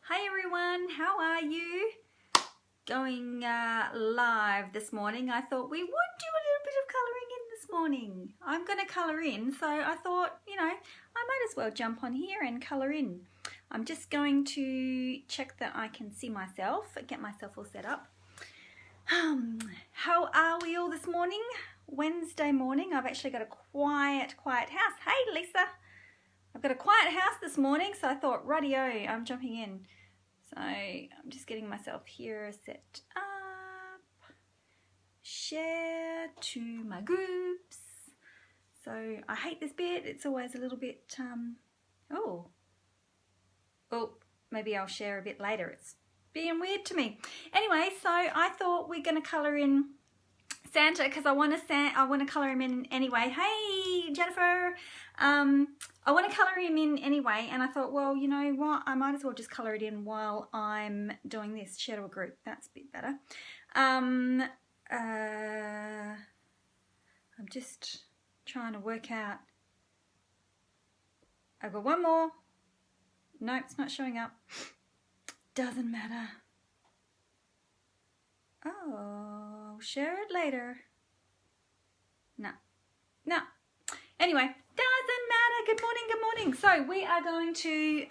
Hi everyone, how are you? Going live this morning. I thought we would do a little bit of colouring in this morning. I'm going to colour in, so I thought, I might as well jump on here and colour in. I'm just going to check that I can see myself, get myself all set up. How are we all this morning? Wednesday morning. I've actually got a quiet house. Hey Lisa! I've got a quiet house this morning, so I thought, radio, I'm jumping in. So I'm just getting myself here set up. Share to my groups. So I hate this bit. It's always a little bit, oh, maybe I'll share a bit later. It's being weird to me. Anyway, so I thought we're going to colour in Santa because I want to colour him in anyway. Hey Jennifer, I want to colour him in anyway, and I thought, well, you know what, I might as well just colour it in while I'm doing this. Share to a group, that's a bit better. I'm just trying to work out. I've got one more. Nope, it's not showing up. Doesn't matter. Oh, share it later. No. Anyway, doesn't matter. Good morning. So we are going to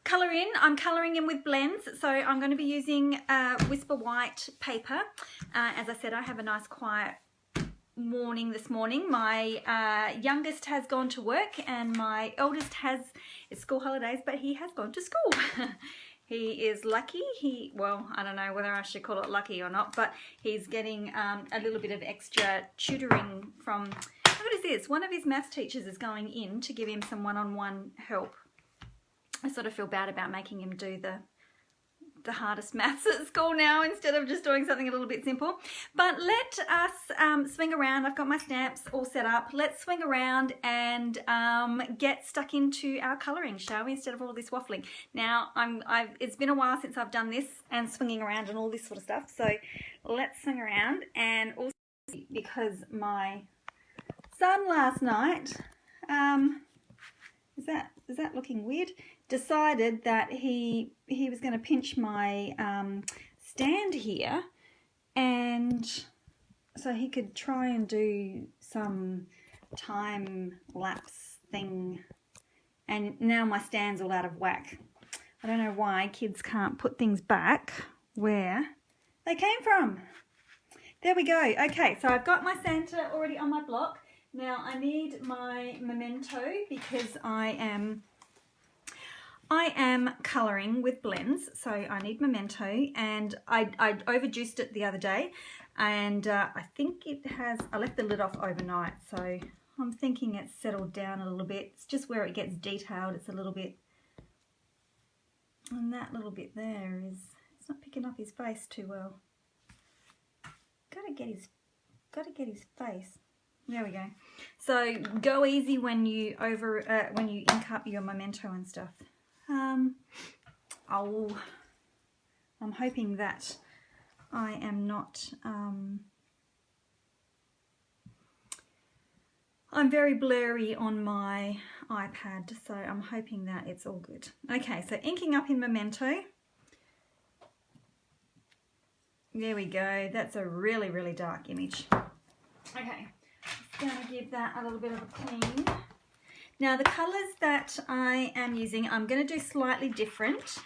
colour in. I'm colouring in with blends. So I'm going to be using Whisper White paper. As I said, I have a nice quiet morning this morning. My youngest has gone to work and my eldest it's school holidays, but he has gone to school. He is lucky. Well, I don't know whether I should call it lucky or not, but he's getting a little bit of extra tutoring from, what is this? One of his maths teachers is going in to give him some one-on-one help. I sort of feel bad about making him do the hardest maths at school now instead of just doing something a little bit simple. But let us swing around. I've got my stamps all set up. Let's swing around and get stuck into our colouring, shall we, instead of all this waffling. Now, it's been a while since I've done this and swinging around and all this sort of stuff. So let's swing around, and also because my son last night, is that looking weird? Decided that he was going to pinch my stand here, and so he could try and do some time lapse thing, and now my stand's all out of whack. I don't know why kids can't put things back where they came from. There we go. Okay, so I've got my Santa already on my block. Now I need my memento because I am colouring with blends, so I need memento, and I overjuiced it the other day, and I think I left the lid off overnight, so I'm thinking it's settled down a little bit. It's just where it gets detailed, it's a little bit, and that little bit there it's not picking up his face too well. Gotta get his face. There we go. So go easy when you ink up your memento and stuff. I'm hoping that I am not, I'm very blurry on my iPad, so I'm hoping that it's all good. Okay, so inking up in memento. There we go. That's a really, really dark image. Okay, just going to give that a little bit of a clean. Now the colours that I am using, I'm going to do slightly different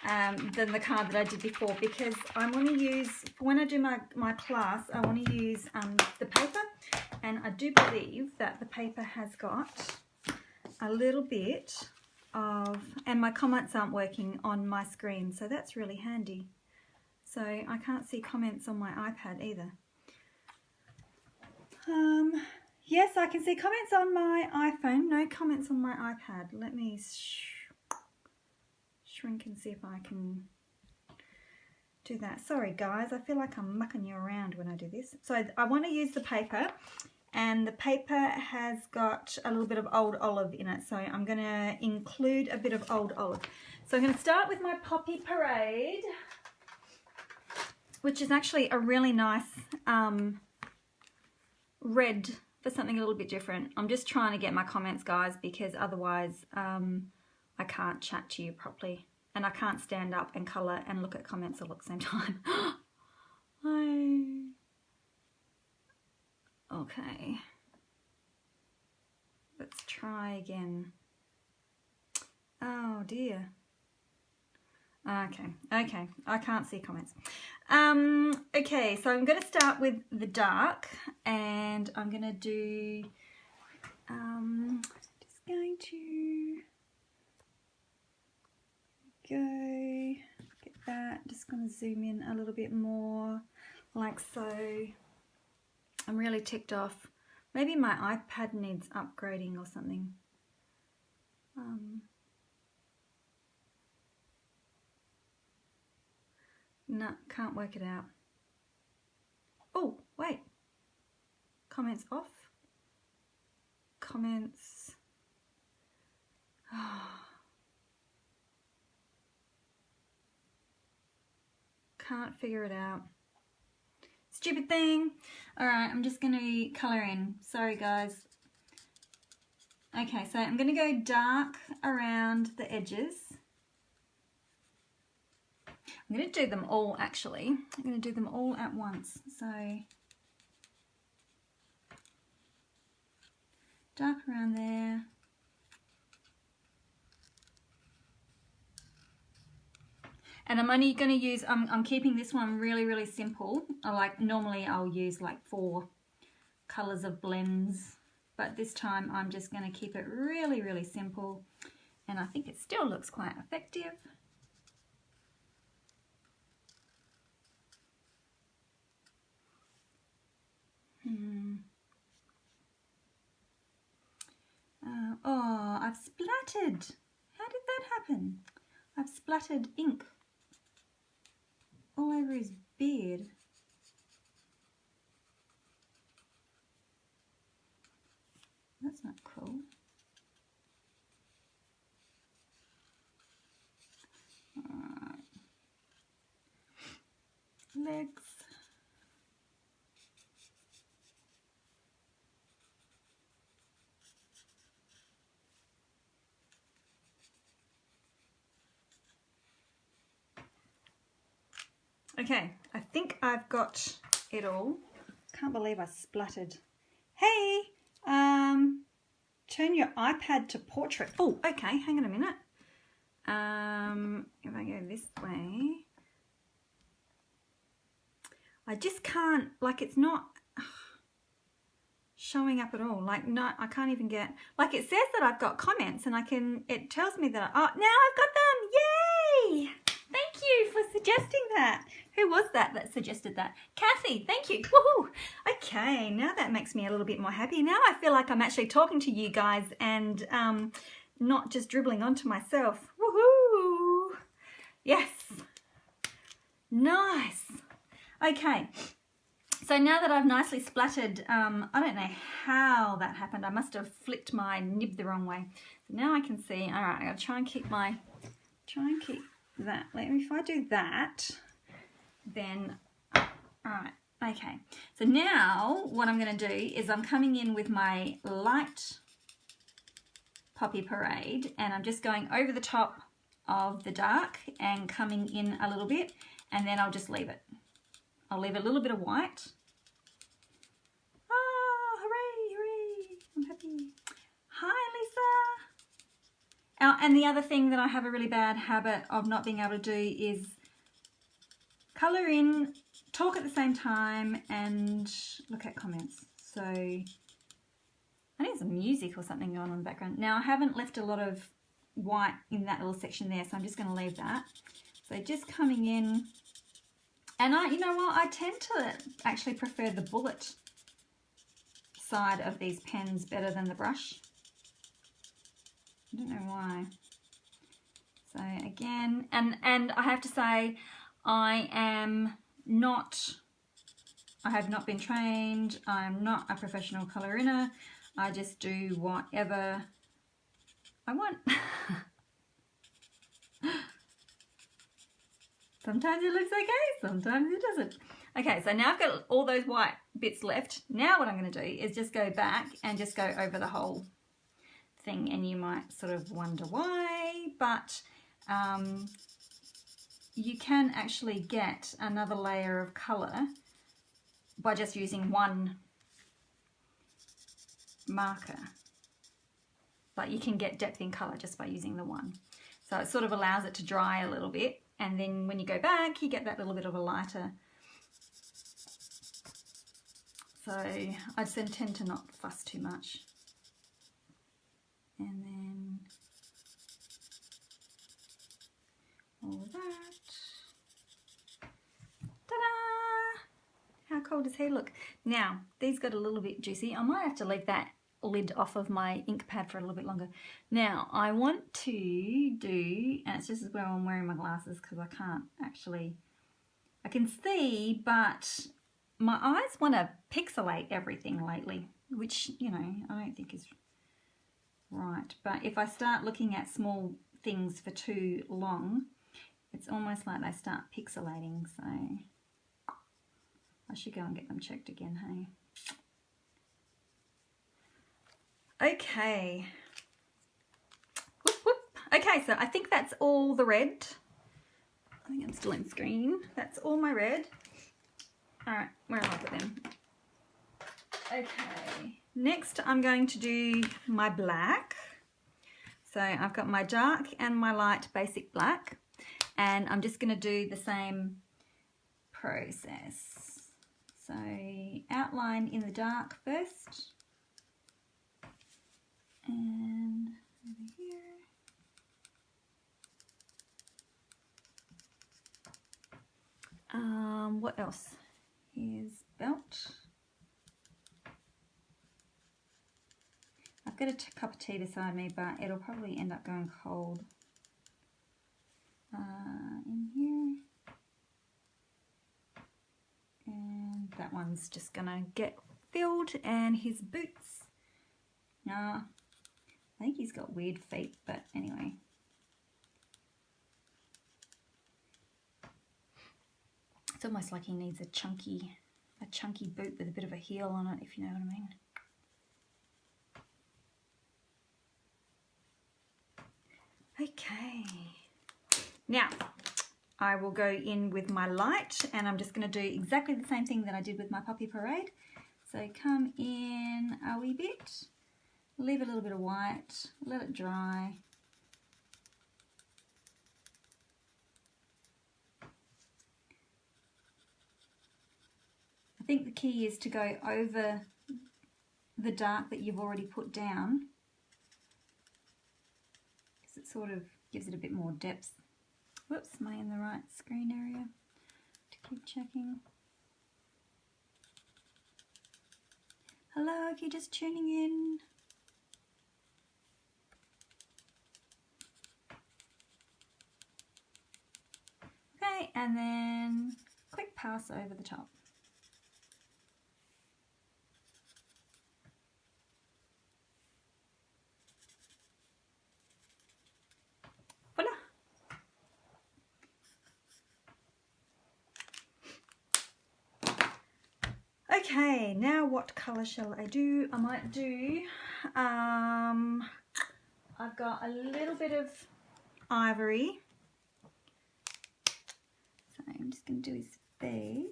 than the card that I did before, because I want to use, when I do my class, I want to use the paper, and I do believe that the paper has got a little bit of, and my comments aren't working on my screen, so that's really handy. So I can't see comments on my iPad either. Yes, I can see comments on my iPhone, no comments on my iPad. Let me shrink and see if I can do that. Sorry guys, I feel like I'm mucking you around when I do this. So I want to use the paper, and the paper has got a little bit of Old Olive in it, so I'm going to include a bit of Old Olive. So I'm going to start with my Poppy Parade, which is actually a really nice red for something a little bit different. I'm just trying to get my comments, guys, because otherwise I can't chat to you properly. and I can't stand up and colour and look at comments all at the same time. Okay. Let's try again. Oh dear. Okay, I can't see comments. Okay, so I'm going to start with the dark, and I'm going to do, just going to go, get that, just going to zoom in a little bit more, like so. I'm really ticked off. Maybe my iPad needs upgrading or something. No, can't work it out. Oh, wait. Comments off. Comments. Oh. Can't figure it out. Stupid thing. Alright, I'm just going to colour in. Sorry, guys. Okay, so I'm going to go dark around the edges. I'm going to do them all, actually. I'm going to do them all at once. So, dark around there. And I'm only going to use, I'm keeping this one really, really simple. Normally I'll use like 4 colours of blends, but this time I'm just going to keep it really, really simple. And I think it still looks quite effective. Oh, I've splattered. How did that happen? I've splattered ink all over his beard. That's not cool. Alright. Legs. Okay, I think I've got it all. Can't believe I splattered. Hey, turn your iPad to portrait. Oh, okay, hang on a minute. If I go this way, I just can't, like it's not showing up at all. Like no, I can't even get, like it says that I've got comments and it tells me that, oh, now I've got them, yay! Thank you for suggesting that. Who was that suggested that? Kathy, thank you. Woohoo! Okay, now that makes me a little bit more happy. Now I feel like I'm actually talking to you guys and not just dribbling onto myself. Woohoo! Yes. Nice. Okay. So now that I've nicely splattered, I don't know how that happened. I must have flicked my nib the wrong way. So now I can see. All right, I'm gonna try and keep that. Let me, if I do that, then, all right, okay. So now what I'm going to do is I'm coming in with my light Poppy Parade, and I'm just going over the top of the dark and coming in a little bit, and then I'll just leave it. I'll leave a little bit of white. Oh, hooray, hooray, I'm happy. Hi, Alisa. And the other thing that I have a really bad habit of not being able to do is colour in, talk at the same time, and look at comments. So I think some music or something going on in the background. Now I haven't left a lot of white in that little section there, so I'm just going to leave that. So just coming in, and you know what, I tend to actually prefer the bullet side of these pens better than the brush. I don't know why. So again, and I have to say, I have not been trained. I'm not a professional colouriner. I just do whatever I want. Sometimes it looks okay, sometimes it doesn't. Okay, so now I've got all those white bits left. Now what I'm going to do is just go back and just go over the whole thing, and you might sort of wonder why, but you can actually get another layer of colour by just using one marker. But you can get depth in colour just by using the one. So it sort of allows it to dry a little bit, and then when you go back you get that little bit of a lighter. So I tend to not fuss too much. And then all of that. Ta-da! How cool does he look? Now, these got a little bit juicy. I might have to leave that lid off of my ink pad for a little bit longer. Now, I want to do, and it's just as well I'm wearing my glasses because I can't actually, I can see, but my eyes want to pixelate everything lately, which, you know, I don't think is right. But if I start looking at small things for too long, it's almost like they start pixelating, so I should go and get them checked again, hey? Okay. Whoop, whoop. Okay, so I think that's all the red. I think I'm still in screen. That's all my red. All right, where am I put them? Okay, next I'm going to do my black. So I've got my dark and my light basic black, and I'm just going to do the same process. So outline in the dark first, and over here. What else? Here's belt. I've got a cup of tea beside me, but it'll probably end up going cold. In here. And that one's just gonna get filled, and his boots. I think he's got weird feet, but anyway. It's almost like he needs a chunky boot with a bit of a heel on it, if you know what I mean. Okay, now I will go in with my light, and I'm just going to do exactly the same thing that I did with my Puppy Parade. So come in a wee bit, leave a little bit of white, let it dry. I think the key is to go over the dark that you've already put down, because it sort of gives it a bit more depth. Whoops, am I in the right screen area? To keep checking. Hello, if you're just tuning in. Okay, and then quick pass over the top. Voila! Okay, now what colour shall I do? I might do, I've got a little bit of ivory. So I'm just going to do his face,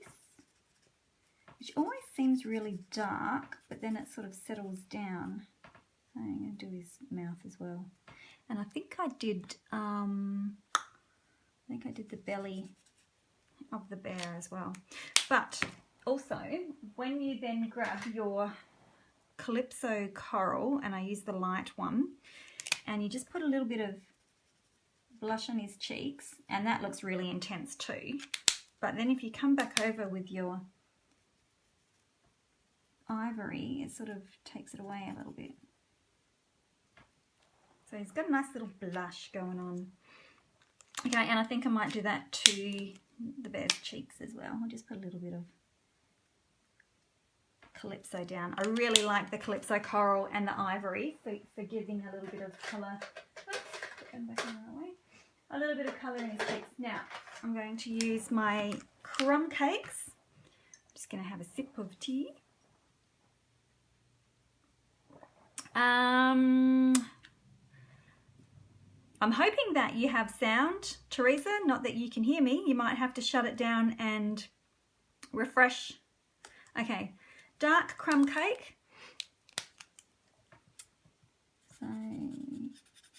which always seems really dark, but then it sort of settles down. So I'm going to do his mouth as well. And I think I did the belly of the bear as well. But also, when you then grab your Calypso Coral, and I use the light one, and you just put a little bit of blush on his cheeks, and that looks really intense too. But then if you come back over with your ivory, it sort of takes it away a little bit. So he's got a nice little blush going on. Okay, and I think I might do that to the bear's cheeks as well. I'll just put a little bit of Calypso down. I really like the Calypso Coral and the ivory for giving a little bit of colour. Oops, going back in the right way. A little bit of colour in his cheeks. Now, I'm going to use my crumb cakes. I'm just going to have a sip of tea. I'm hoping that you have sound, Teresa, not that you can hear me. You might have to shut it down and refresh. Okay, dark crumb cake. So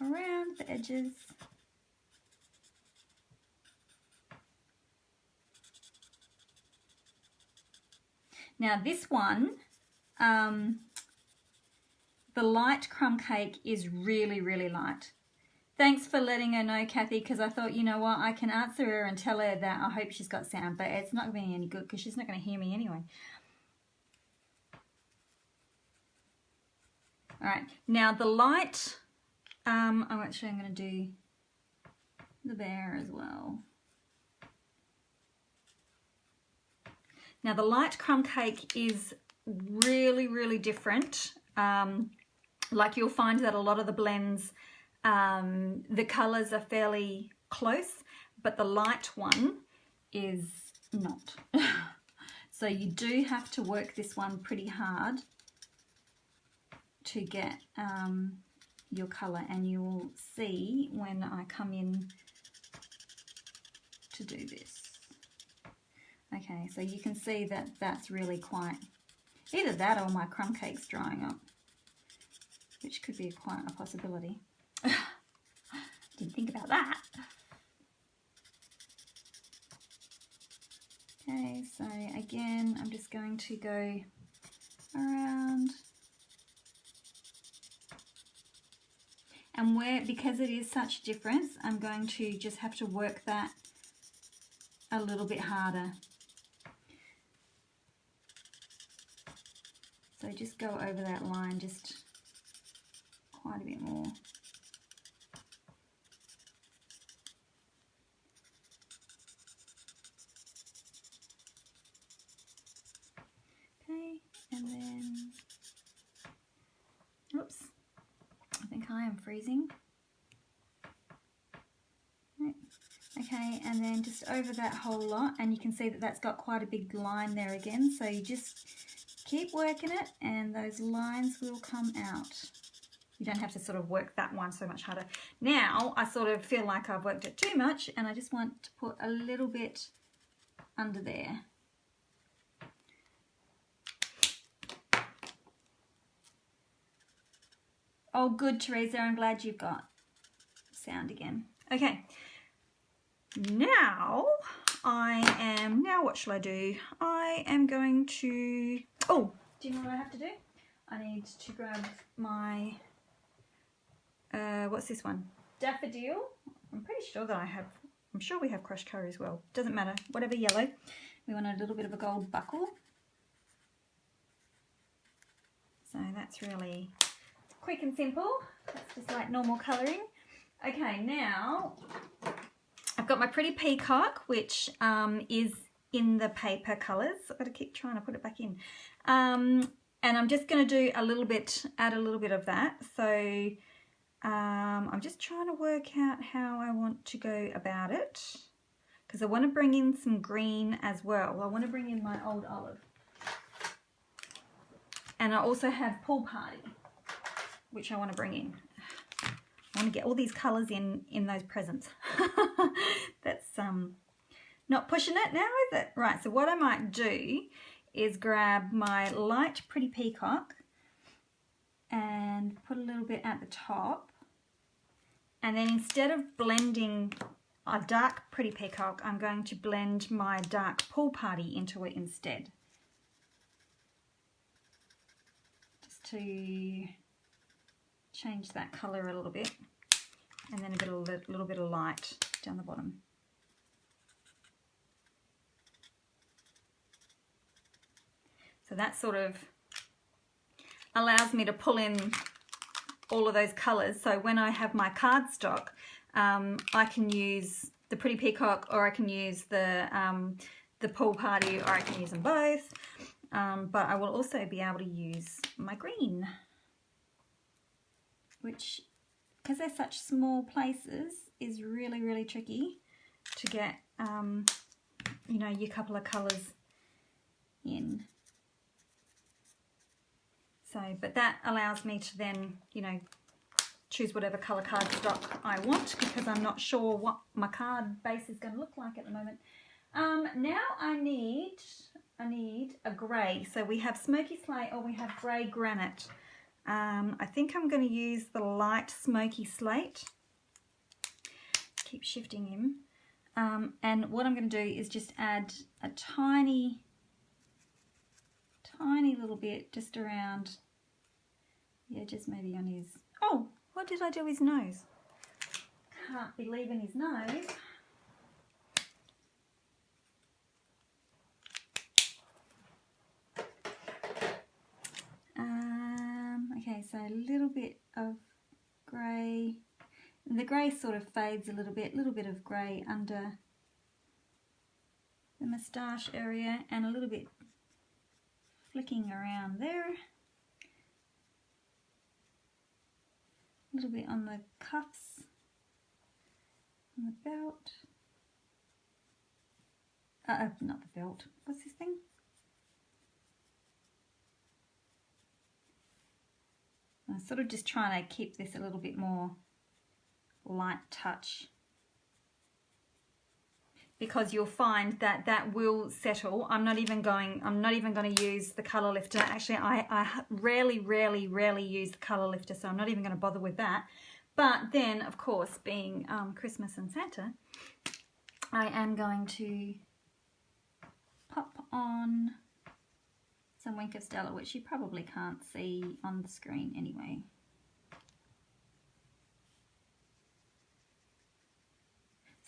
around the edges. Now this one, the light crumb cake is really, really light. Thanks for letting her know, Kathy, because I thought, you know what, I can answer her and tell her that I hope she's got sound, but it's not going to be any good because she's not going to hear me anyway. All right, now the light, I'm going to do the bear as well. Now the light crumb cake is really, really different. Like you'll find that a lot of the blends, the colors are fairly close, but the light one is not. So you do have to work this one pretty hard to get your color, and you will see when I come in to do this. Okay, so you can see that that's really quite, either that or my crumb cake's drying up, which could be quite a possibility. Didn't think about that. Okay, so again, I'm just going to go around. And because it is such a difference, I'm going to just have to work that a little bit harder. So just go over that line just quite a bit more. Okay, and then, oops, I think I am freezing. Right. Okay, and then just over that whole lot, and you can see that that's got quite a big line there again, so you just keep working it and those lines will come out. You don't have to sort of work that one so much harder. Now I sort of feel like I've worked it too much and I just want to put a little bit under there. Oh good, Teresa, I'm glad you've got sound again. Okay, now what shall I do? I am going to, oh, do you know what I have to do? I need to grab my, what's this one? Daffodil. I'm pretty sure that I'm sure we have crushed curry as well. Doesn't matter, whatever yellow. We want a little bit of a gold buckle. So that's really quick and simple. That's just like normal colouring. Okay, now I've got my pretty peacock, which is in the paper colours. I've got to keep trying to put it back in. And I'm just going to do a little bit, add a little bit of that. So I'm just trying to work out how I want to go about it, because I want to bring in some green as well. I want to bring in my old olive. And I also have Pool Party, which I want to bring in. I want to get all these colours in those presents. That's not pushing it now, is it? Right, so what I might do is grab my light Pretty Peacock and put a little bit at the top. And then instead of blending a dark Pretty Peacock, I'm going to blend my dark Pool Party into it instead. Just to change that colour a little bit, and then a little bit of light down the bottom. So that sort of allows me to pull in all of those colours. So when I have my cardstock, I can use the Pretty Peacock, or I can use the Pool Party, or I can use them both. But I will also be able to use my green, which, because they're such small places, is really, really tricky to get, you know, your couple of colours in. So, but that allows me to then, you know, choose whatever colour cardstock I want, because I'm not sure what my card base is going to look like at the moment. Now I need a grey. So we have smoky slate or we have grey granite. I think I'm going to use the light smoky slate. Keep shifting him. And what I'm going to do is just add a tiny little bit just around, yeah, just maybe on his, oh, what did I do his nose? Can't be leaving his nose. Okay, so a little bit of grey. The grey sort of fades a little bit of grey under the moustache area and a little bit flicking around there. A little bit on the cuffs, on the belt. Not the belt. What's this thing? I'm sort of just trying to keep this a little bit more light touch, because you'll find that that will settle. I'm not even going to use the colour lifter. Actually, I rarely use the colour lifter, so I'm not even going to bother with that. But then, of course, being Christmas and Santa, I am going to pop on some Wink of Stella, which you probably can't see on the screen anyway.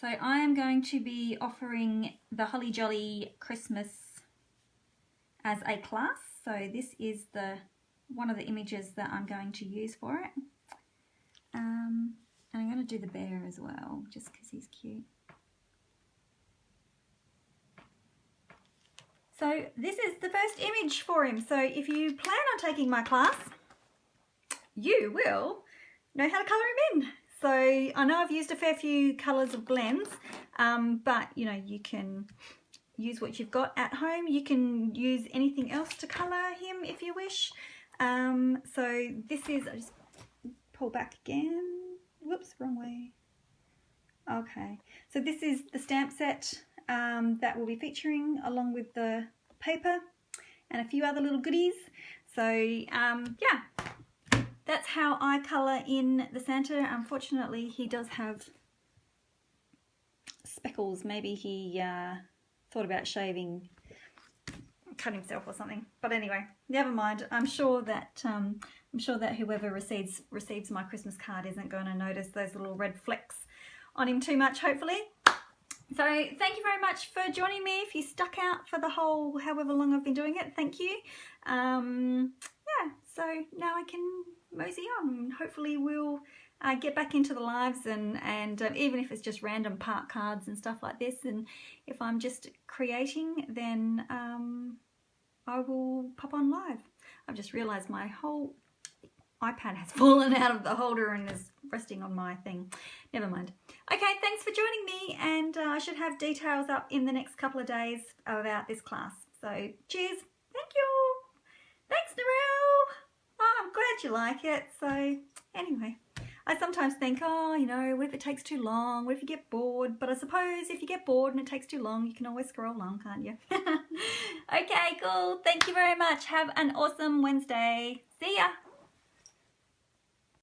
So I am going to be offering the Holly Jolly Christmas as a class. So this is one of the images that I'm going to use for it. And I'm going to do the bear as well, just because he's cute. So this is the first image for him. So if you plan on taking my class, you will know how to colour him in. So I know I've used a fair few colours of blends, but you know, you can use what you've got at home. You can use anything else to colour him if you wish. So this is, I just pull back again. Whoops, wrong way. Okay, so this is the stamp set that we'll be featuring along with the paper and a few other little goodies. So yeah, that's how I colour in the Santa. Unfortunately, he does have speckles. Maybe he thought about shaving, cut himself or something. But anyway, never mind. I'm sure that whoever receives my Christmas card isn't going to notice those little red flecks on him too much, hopefully. So thank you very much for joining me. If you stuck out for the whole however long I've been doing it, thank you. Yeah, so now I can mosey on. Hopefully we'll get back into the lives, and even if it's just random part cards and stuff like this, and if I'm just creating, then I will pop on live. I've just realised my whole iPad has fallen out of the holder and is resting on my thing. Never mind. Okay, thanks for joining me, and I should have details up in the next couple of days about this class. So cheers. Thank you. Thanks, Narelle. Oh, I'm glad you like it. So anyway, I sometimes think, oh, you know, what if it takes too long? What if you get bored? But I suppose if you get bored and it takes too long, you can always scroll along, can't you? Okay, cool. Thank you very much. Have an awesome Wednesday. See ya.